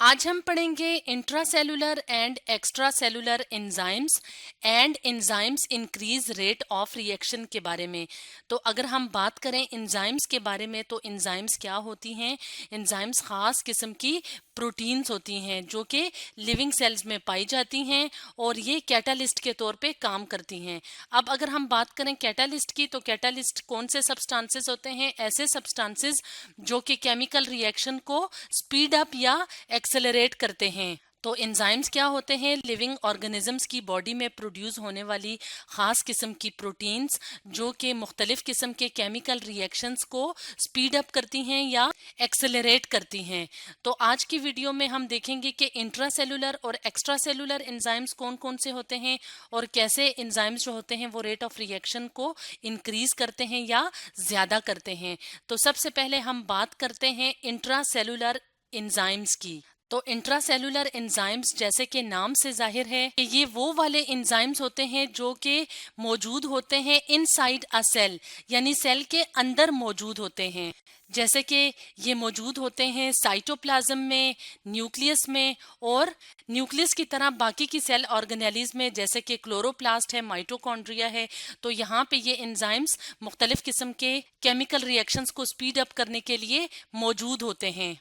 आज हम पढ़ेंगे intracellular and extracellular enzymes and enzymes increase rate of reaction के बारे में। तो अगर हम बात करें एंजाइम्स के बारे में तो एंजाइम्स क्या होती हैं। एंजाइम्स खास किस्म की प्रोटीन्स होती हैं जो कि लिविंग सेल्स में पाई जाती हैं और ये कैटालिस्ट के तौर पे काम करती हैं। अब अगर हम बात करें कैटालिस्ट की तो कैटालिस्ट कौन से सब्सटेंसेस होते हैं? ऐसे सब्सटेंसेस जो कि केमिकल रिएक्शन को स्पीड अप या एक्सेलरेट करते हैं। तो एंजाइम्स क्या होते हैं? लिविंग ऑर्गेनिजम्स की बॉडी में प्रोड्यूस होने वाली खास किस्म की प्रोटीन्स जो कि मुख्तलिफ किस्म के केमिकल रिएक्शंस को स्पीड अप करती हैं या एक्सेलरेट करती हैं। तो आज की वीडियो में हम देखेंगे कि इंट्रासेलुलर और एक्स्ट्रासेलुलर एंजाइम्स कौन कौन से होते हैं और कैसे एंजाइम्स जो होते हैं वो रेट ऑफ रिएक्शन को इंक्रीज करते हैं या ज्यादा करते हैं। तो सबसे पहले हम बात करते हैं इंट्रासेलुलर एंजाइम्स की। तो इंट्रासेलुलर एंजाइम्स जैसे कि नाम से जाहिर है कि ये वो वाले एंजाइम्स होते हैं जो कि मौजूद होते हैं इनसाइड अ सेल, यानी सेल के अंदर मौजूद होते हैं। जैसे कि ये मौजूद होते हैं साइटोप्लाज्म में, न्यूक्लियस में और न्यूक्लियस की तरह बाकी की सेल ऑर्गेनेलीज में जैसे कि क्लोरोप्लास्ट है, माइटोकॉन्ड्रिया है। तो यहाँ पे ये एंजाइम्स मुख्तलिफ किस्म के केमिकल रिएक्शंस को स्पीड अप करने के लिए मौजूद होते हैं।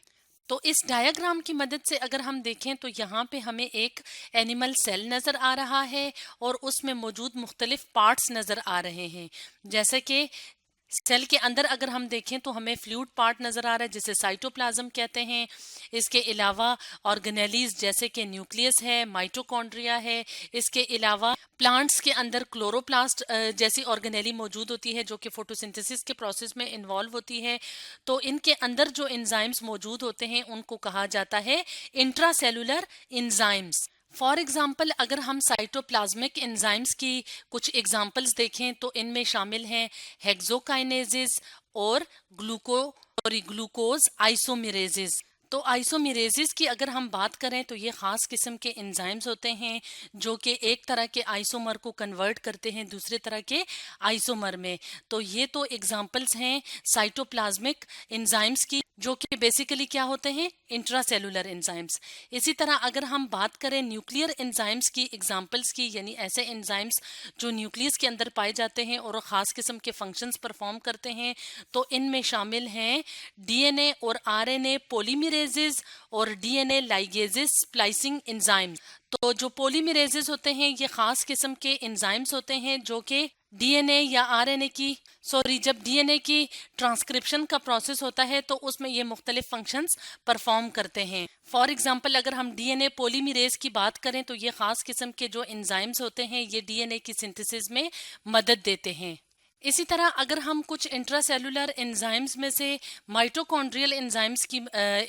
तो इस डायग्राम की मदद से अगर हम देखें तो यहाँ पे हमें एक एनिमल सेल नज़र आ रहा है और उसमें मौजूद मुख्तलिफ पार्ट्स नज़र आ रहे हैं। जैसे कि सेल के अंदर अगर हम देखें तो हमें फ्लूइड पार्ट नजर आ रहा है जिसे साइटोप्लाज्म कहते हैं। इसके अलावा ऑर्गेनेलीज जैसे कि न्यूक्लियस है, माइटोकॉन्ड्रिया है। इसके अलावा प्लांट्स के अंदर क्लोरोप्लास्ट जैसी ऑर्गेनेली मौजूद होती है जो कि फोटोसिंथेसिस के प्रोसेस में इन्वॉल्व होती है। तो इनके अंदर जो एंजाइम्स मौजूद होते हैं उनको कहा जाता है इंट्रासेलुलर एंजाइम्स। फॉर एग्जाम्पल अगर हम साइटोप्लाज्मिक एंजाइम्स की कुछ एग्जाम्पल्स देखें तो इनमें शामिल हैं हेक्सोकाइनेजेस और ग्लूकोज आइसोमेरेजेस। तो आइसोमेरेजेस की अगर हम बात करें तो ये खास किस्म के एंजाइम्स होते हैं जो कि एक तरह के आइसोमर को कन्वर्ट करते हैं दूसरे तरह के आइसोमर में। तो ये तो एग्जाम्पल्स हैं साइटोप्लाज्मिक एंजाइम्स की जो कि बेसिकली क्या होते हैं? Intracellular enzymes. इसी तरह अगर हम बात करें न्यूक्लियर एंजाइम्स की एग्जांपल्स की, यानी ऐसे एंजाइम्स जो न्यूक्लियस के अंदर पाए जाते हैं और खास किस्म के फंक्शंस परफॉर्म करते हैं, तो इनमें शामिल हैं डीएनए और आरएनए पॉलीमरेजेस और डीएनए लाइगेजेस स्प्लाइसिंग एंजाइम्स। तो जो पॉलीमरेजेस होते हैं ये खास किस्म के एंजाइम्स होते हैं जो कि डीएनए या आरएनए की जब डीएनए की ट्रांसक्रिप्शन का प्रोसेस होता है तो उसमें ये मुख्तलिफ फंक्शंस परफॉर्म करते हैं। फॉर एग्जांपल अगर हम डीएनए पॉलीमरेज की बात करें तो ये खास किस्म के जो एंजाइम्स होते हैं ये डीएनए की सिंथेसिस में मदद देते हैं। इसी तरह अगर हम कुछ इंट्रासेलुलर एंजाइम्स में से माइटोकॉन्ड्रियल एंजाइम्स की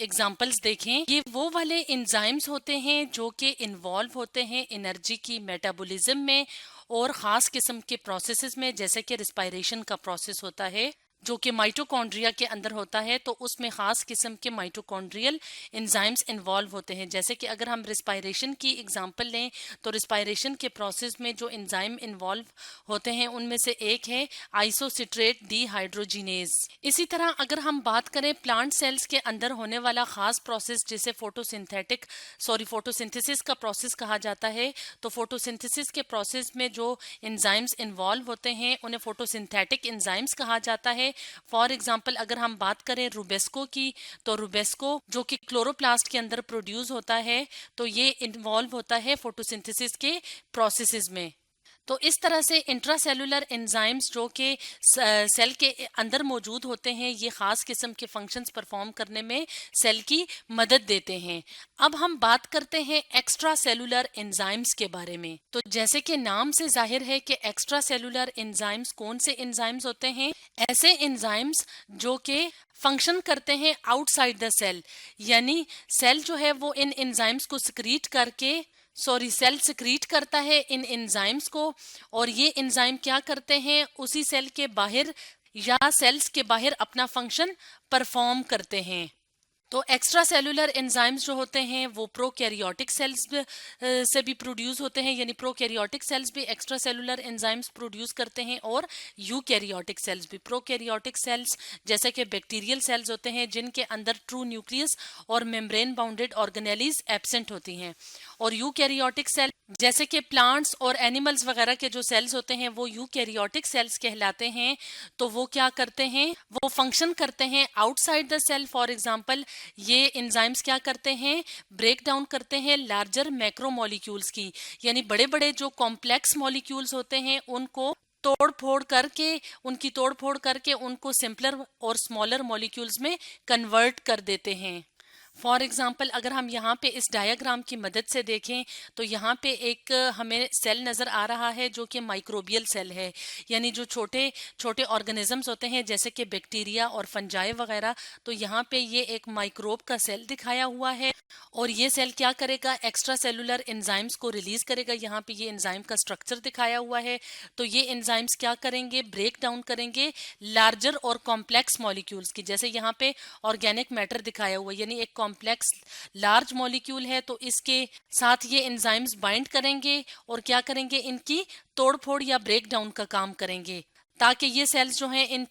एग्जांपल्स देखें, ये वो वाले एंजाइम्स होते हैं जो कि इन्वॉल्व होते हैं एनर्जी की मेटाबॉलिज्म में और ख़ास किस्म के प्रोसेसेस में, जैसे कि रिस्पायरेशन का प्रोसेस होता है जो कि माइटोकॉन्ड्रिया के अंदर होता है। तो उसमें खास किस्म के माइटोकॉन्ड्रियल एंजाइम्स इन्वॉल्व होते हैं। जैसे कि अगर हम रिस्पायरेशन की एग्जांपल लें तो रिस्पायरेशन के प्रोसेस में जो एंजाइम इन्वॉल्व होते हैं उनमें से एक है आइसोसिट्रेट डीहाइड्रोजिनेज। इसी तरह अगर हम बात करें प्लांट सेल्स के अंदर होने वाला खास प्रोसेस जिसे फोटोसिंथेसिस का प्रोसेस कहा जाता है, तो फोटोसिंथेसिस के प्रोसेस में जो एंजाइम्स इन्वॉल्व होते हैं उन्हें फोटोसिंथेटिक एंजाइम्स कहा जाता है। फॉर एग्जाम्पल अगर हम बात करें रुबेस्को की, तो रुबेस्को जो कि क्लोरोप्लास्ट के अंदर प्रोड्यूस होता है तो ये इन्वॉल्व होता है फोटोसिंथेसिस के प्रोसेसेस में। तो इस तरह से इंट्रासेलुलर एंजाइम्स जो कि सेल के अंदर मौजूद होते हैं ये खास किस्म के फंक्शंस परफॉर्म करने में सेल की मदद देते हैं। अब हम बात करते हैं एक्स्ट्रा सेलुलर एंजाइम्स के बारे में। तो जैसे कि नाम से जाहिर है कि एक्स्ट्रा सेलुलर एंजाइम्स कौन से एंजाइम्स होते हैं? ऐसे एंजाइम्स जो कि फंक्शन करते हैं आउटसाइड द सेल, यानी सेल जो है वो इन एंजाइम्स को सेल सिक्रीट करता है इन एंजाइम्स को और ये एंजाइम क्या करते हैं? उसी सेल के बाहर या सेल्स के बाहर अपना फंक्शन परफॉर्म करते हैं। तो एक्स्ट्रा सेलुलर एंजाइम्स जो होते हैं वो प्रोकैरियोटिक सेल्स से भी प्रोड्यूस होते हैं, यानी प्रोकैरियोटिक सेल्स भी एक्स्ट्रा सेलुलर एंजाइम्स प्रोड्यूस करते हैं, और यूकैरियोटिक सेल्स भी। प्रोकैरियोटिक सेल्स जैसे कि बैक्टीरियल सेल्स होते हैं जिनके अंदर ट्रू न्यूक्लियस और मेम्ब्रेन बाउंडेड ऑर्गेनेलीज एब्सेंट होती हैं, और यूकैरियोटिक सेल जैसे कि प्लांट्स और एनिमल्स वगैरह के जो सेल्स होते हैं वो यूकैरियोटिक सेल्स कहलाते हैं। तो वो क्या करते हैं, वो फंक्शन करते हैं outside the cell. For example ये एंजाइम्स क्या करते हैं, ब्रेक डाउन करते हैं लार्जर मैक्रोमोलिक्यूल्स की, यानी बड़े बड़े जो कॉम्प्लेक्स मॉलिक्यूल्स होते हैं उनको उनकी तोड़ फोड़ करके उनको सिंपलर और स्मॉलर मॉलिक्यूल्स में कन्वर्ट कर देते हैं। फॉर एग्जाम्पल अगर हम यहाँ पे इस डायग्राम की मदद से देखें तो यहाँ पे एक हमें सेल नज़र आ रहा है जो कि माइक्रोबियल सेल है, यानी जो छोटे छोटे ऑर्गेनिजम्स होते हैं जैसे कि बैक्टीरिया और फंजाई वगैरह। तो यहाँ पे ये एक माइक्रोब का सेल दिखाया हुआ है, और ये सेल क्या करेगा, एक्स्ट्रा सेलुलर एंजाइम्स को रिलीज करेगा। यहाँ पे ये एंजाइम का स्ट्रक्चर दिखाया हुआ है। तो ये एंजाइम्स क्या करेंगे, ब्रेक डाउन करेंगे लार्जर और कॉम्प्लेक्स मॉलिक्यूल्स की। जैसे यहाँ पे ऑर्गेनिक मैटर दिखाया हुआ है, यानी एक कॉम्प्लेक्स लार्ज मॉलिक्यूल है, तो इसके साथ ये एंजाइम्स बाइंड करेंगे और क्या करेंगे, इनकी तोड़फोड़ या ब्रेक डाउन का काम करेंगे, ताकि ये सेल्स जो हैं इन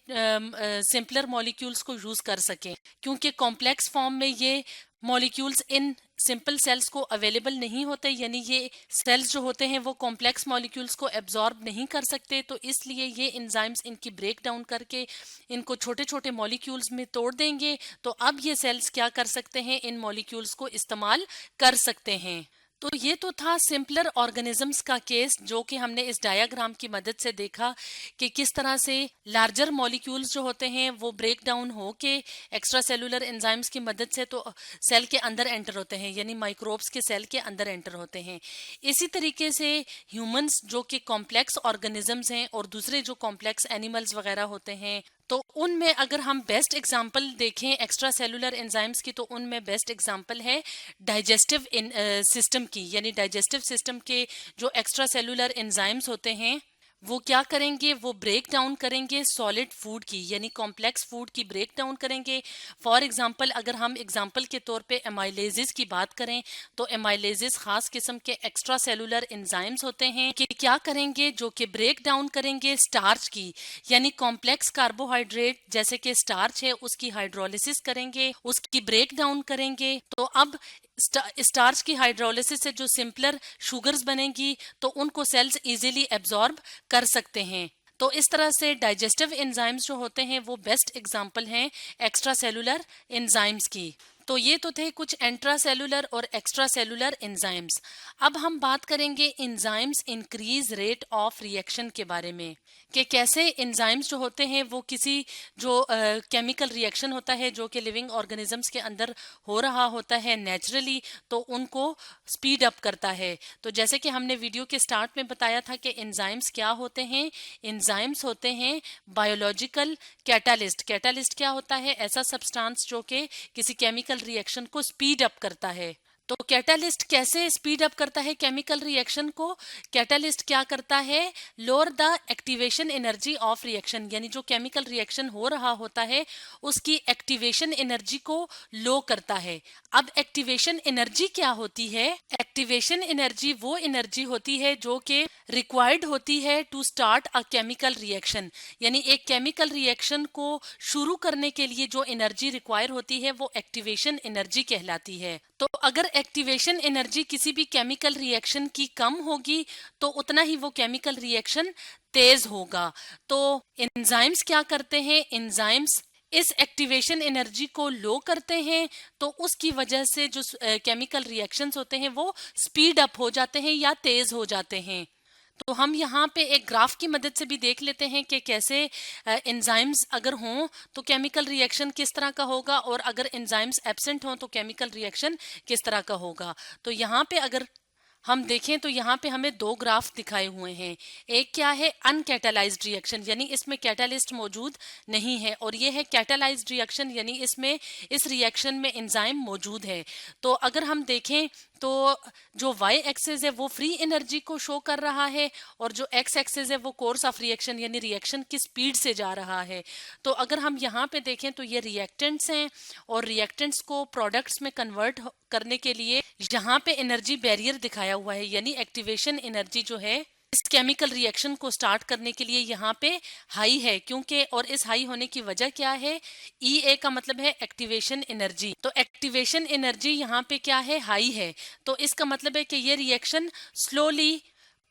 सिंपलर मॉलिक्यूल्स को यूज कर सकें। क्योंकि कॉम्प्लेक्स फॉर्म में ये मॉलिक्यूल्स इन सिंपल सेल्स को अवेलेबल नहीं होते, यानी ये सेल्स जो होते हैं वो कॉम्प्लेक्स मॉलिक्यूल्स को एब्जॉर्ब नहीं कर सकते। तो इसलिए ये एंजाइम्स इनकी ब्रेक डाउन करके इनको छोटे छोटे मॉलिक्यूल्स में तोड़ देंगे। तो अब ये सेल्स क्या कर सकते हैं, इन मॉलिक्यूल्स को इस्तेमाल कर सकते हैं। तो ये तो था सिंपलर ऑर्गेनिजम्स का केस, जो कि हमने इस डायग्राम की मदद से देखा कि किस तरह से लार्जर मॉलिक्यूल्स जो होते हैं वो ब्रेक डाउन हो के एक्स्ट्रा सेलुलर एंजाइम्स की मदद से तो सेल के अंदर एंटर होते हैं, यानी माइक्रोब्स के सेल के अंदर एंटर होते हैं। इसी तरीके से ह्यूमंस जो कि कॉम्प्लेक्स ऑर्गेनिजम्स हैं और दूसरे जो कॉम्प्लेक्स एनिमल्स वगैरह होते हैं, तो उनमें अगर हम बेस्ट एग्जांपल देखें एक्स्ट्रा सेलुलर एंजाइम्स की, तो उनमें बेस्ट एग्जांपल है डाइजेस्टिव सिस्टम की। यानी डाइजेस्टिव सिस्टम के जो एक्स्ट्रा सेलुलर एंजाइम्स होते हैं वो क्या करेंगे, वो ब्रेक डाउन करेंगे सॉलिड फूड की, यानी कॉम्प्लेक्स फूड की ब्रेक डाउन करेंगे। फॉर एग्जांपल अगर हम एग्जांपल के तौर पे एमाइलेजेस की बात करें, तो एमाइलेजेस खास किस्म के एक्स्ट्रा सेलुलर एंजाइम्स होते हैं कि क्या करेंगे, जो कि ब्रेक डाउन करेंगे स्टार्च की, यानी कॉम्प्लेक्स कार्बोहाइड्रेट जैसे कि स्टार्च है उसकी हाइड्रोलिसिस करेंगे, उसकी ब्रेक डाउन करेंगे। तो अब स्टार्च की हाइड्रोलिसिस से जो सिंपलर शुगर्स बनेंगी तो उनको सेल्स इजीली एब्जॉर्ब कर सकते हैं। तो इस तरह से डाइजेस्टिव एंजाइम्स जो होते हैं वो बेस्ट एग्जांपल हैं एक्स्ट्रा सेलुलर एंजाइम्स की। तो ये तो थे कुछ इंट्रा सेलुलर और एक्स्ट्रा सेलुलर एंजाइम्स। अब हम बात करेंगे enzymes increase rate of reaction के बारे में, कि कैसे एंजाइम्स जो होते हैं वो किसी जो केमिकल रिएक्शन होता है जो कि लिविंग ऑर्गेनिजम्स के अंदर हो रहा होता है नेचुरली, तो उनको स्पीड अप करता है। तो जैसे कि हमने वीडियो के स्टार्ट में बताया था कि एंजाइम्स क्या होते हैं, एंजाइम्स होते हैं बायोलॉजिकल कैटालिस्ट। कैटालिस्ट क्या होता है, ऐसा सब्सटेंस जो कि किसी केमिकल रिएक्शन को स्पीड अप करता है। तो कैटालिस्ट कैसे स्पीड अप करता है केमिकल रिएक्शन को, कैटालिस्ट क्या करता है, lower the activation energy of reaction, यानी जो केमिकल रिएक्शन हो रहा होता है उसकी एक्टिवेशन एनर्जी को लो करता है। अब एक्टिवेशन एनर्जी क्या होती है, एक्टिवेशन एनर्जी वो एनर्जी होती है जो कि रिक्वायर्ड होती है to start a chemical reaction, यानी एक केमिकल रिएक्शन को शुरू करने के लिए जो एनर्जी रिक्वायर होती है वो एक्टिवेशन एनर्जी कहलाती है। तो अगर एक्टिवेशन एनर्जी किसी भी केमिकल रिएक्शन की कम होगी तो उतना ही वो केमिकल रिएक्शन तेज होगा। तो एंजाइम्स क्या करते हैं, एंजाइम्स इस एक्टिवेशन एनर्जी को लो करते हैं, तो उसकी वजह से जो केमिकल रिएक्शंस होते हैं वो स्पीड अप हो जाते हैं या तेज हो जाते हैं। तो हम यहाँ पे एक ग्राफ की मदद से भी देख लेते हैं कि कैसे एंजाइम्स अगर हों तो केमिकल रिएक्शन किस तरह का होगा, और अगर एंजाइम्स एब्सेंट हों तो केमिकल रिएक्शन किस तरह का होगा। तो यहाँ पे अगर हम देखें तो यहाँ पे हमें दो ग्राफ दिखाए हुए हैं। एक क्या है, अनकैटालाइज्ड रिएक्शन, यानी इसमें कैटालिस्ट मौजूद नहीं है, और ये है कैटालाइज्ड रिएक्शन, यानी इसमें इस रिएक्शन में एंजाइम मौजूद है। तो अगर हम देखें तो जो वाई एक्सिस है वो फ्री एनर्जी को शो कर रहा है, और जो एक्स एक्सिस है वो कोर्स ऑफ रिएक्शन यानी रिएक्शन की स्पीड से जा रहा है। तो अगर हम यहाँ पे देखें तो ये रिएक्टेंट्स हैं, और रिएक्टेंट्स को प्रोडक्ट्स में कन्वर्ट करने के लिए यहाँ पे एनर्जी बैरियर दिखाया हुआ है, यानी एक्टिवेशन एनर्जी जो है इस केमिकल रिएक्शन को स्टार्ट करने के लिए यहाँ पे हाई है, क्योंकि और इस हाई होने की वजह क्या है, ई ए का मतलब है एक्टिवेशन एनर्जी। तो एक्टिवेशन एनर्जी यहाँ पे क्या है, हाई है। तो इसका मतलब है कि ये रिएक्शन स्लोली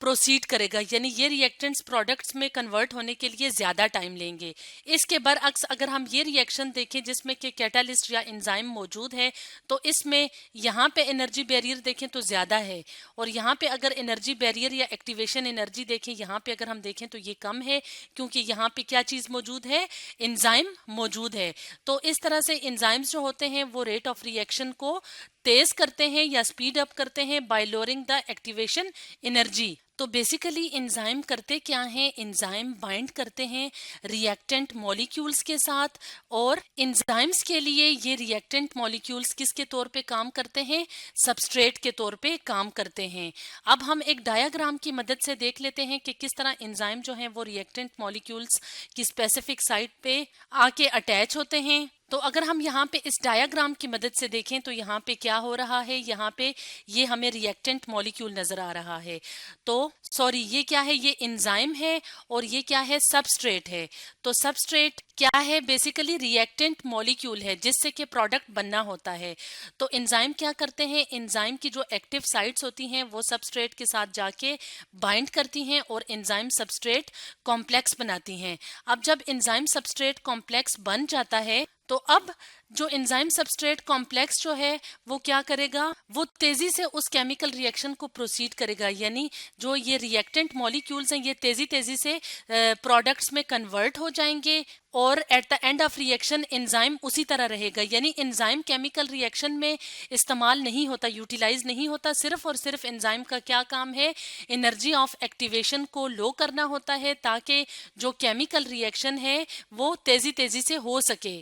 प्रोसीड करेगा, यानी ये रिएक्टेंट्स प्रोडक्ट्स में कन्वर्ट होने के लिए ज्यादा टाइम लेंगे। इसके बरअक्स अगर हम ये रिएक्शन देखें जिसमें कि कैटालिस्ट या एंजाइम मौजूद है, तो इसमें यहाँ पे एनर्जी बैरियर देखें तो ज्यादा है, और यहाँ पे अगर एनर्जी बैरियर या एक्टिवेशन एनर्जी देखें, यहाँ पे अगर हम देखें तो ये कम है, क्योंकि यहाँ पे क्या चीज मौजूद है, एंजाइम मौजूद है। तो इस तरह से एंजाइम्स जो होते हैं वो रेट ऑफ रिएक्शन को तेज करते हैं या स्पीड अप करते हैं bye lowering the activation energy. तो बेसिकली एंजाइम करते क्या हैं, एंजाइम बाइंड करते हैं रिएक्टेंट मॉलिक्यूल्स के साथ, और एंजाइम्स के लिए ये रिएक्टेंट मॉलिक्यूल्स किसके तौर पे काम करते हैं, सबस्ट्रेट के तौर पे काम करते हैं। अब हम एक डायग्राम की मदद से देख लेते हैं कि किस तरह एंजाइम जो हैं वो रिएक्टेंट मॉलिक्यूल्स की स्पेसिफिक साइट पे आके अटैच होते हैं। तो अगर हम यहाँ पे इस डायग्राम की मदद से देखें तो यहाँ पे क्या हो रहा है, यहाँ पे ये हमें रिएक्टेंट मॉलिक्यूल नजर आ रहा है। तो सॉरी, ये क्या है, ये एंजाइम है, और ये क्या है, सबस्ट्रेट है। तो सबस्ट्रेट क्या है, बेसिकली रिएक्टेंट मॉलिक्यूल है जिससे कि प्रोडक्ट बनना होता है। तो एंजाइम क्या करते हैं, एंजाइम की जो एक्टिव साइट्स होती हैं वो सबस्ट्रेट के साथ जाके बाइंड करती हैं और एंजाइम सबस्ट्रेट कॉम्प्लेक्स बनाती हैं। अब जब एंजाइम सबस्ट्रेट कॉम्प्लेक्स बन जाता है तो अब जो एंजाइम सबस्ट्रेट कॉम्प्लेक्स जो है वो क्या करेगा, वो तेजी से उस केमिकल रिएक्शन को प्रोसीड करेगा, यानी जो ये रिएक्टेंट मॉलिक्यूल्स हैं ये तेजी तेजी से प्रोडक्ट्स में कन्वर्ट हो जाएंगे, और at the end of reaction enzyme उसी तरह रहेगा। यानी एंजाइम केमिकल रिएक्शन में इस्तेमाल नहीं होता, यूटिलाइज नहीं होता, सिर्फ और सिर्फ एंजाइम का क्या काम है, एनर्जी ऑफ एक्टिवेशन को लो करना होता है ताकि जो केमिकल रिएक्शन है वो तेजी तेजी से हो सके।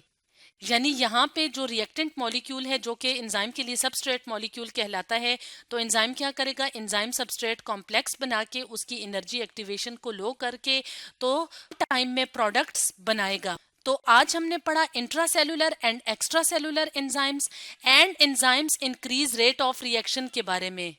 यानी यहाँ पे जो रिएक्टेंट मॉलिक्यूल है जो कि एंजाइम के लिए सबस्ट्रेट मॉलिक्यूल कहलाता है, तो एंजाइम क्या करेगा, एंजाइम सबस्ट्रेट कॉम्प्लेक्स बना के उसकी एनर्जी एक्टिवेशन को लो करके तो टाइम में प्रोडक्ट्स बनाएगा। तो आज हमने पढ़ा intracellular and extra cellular enzymes and enzymes increase rate of reaction के बारे में।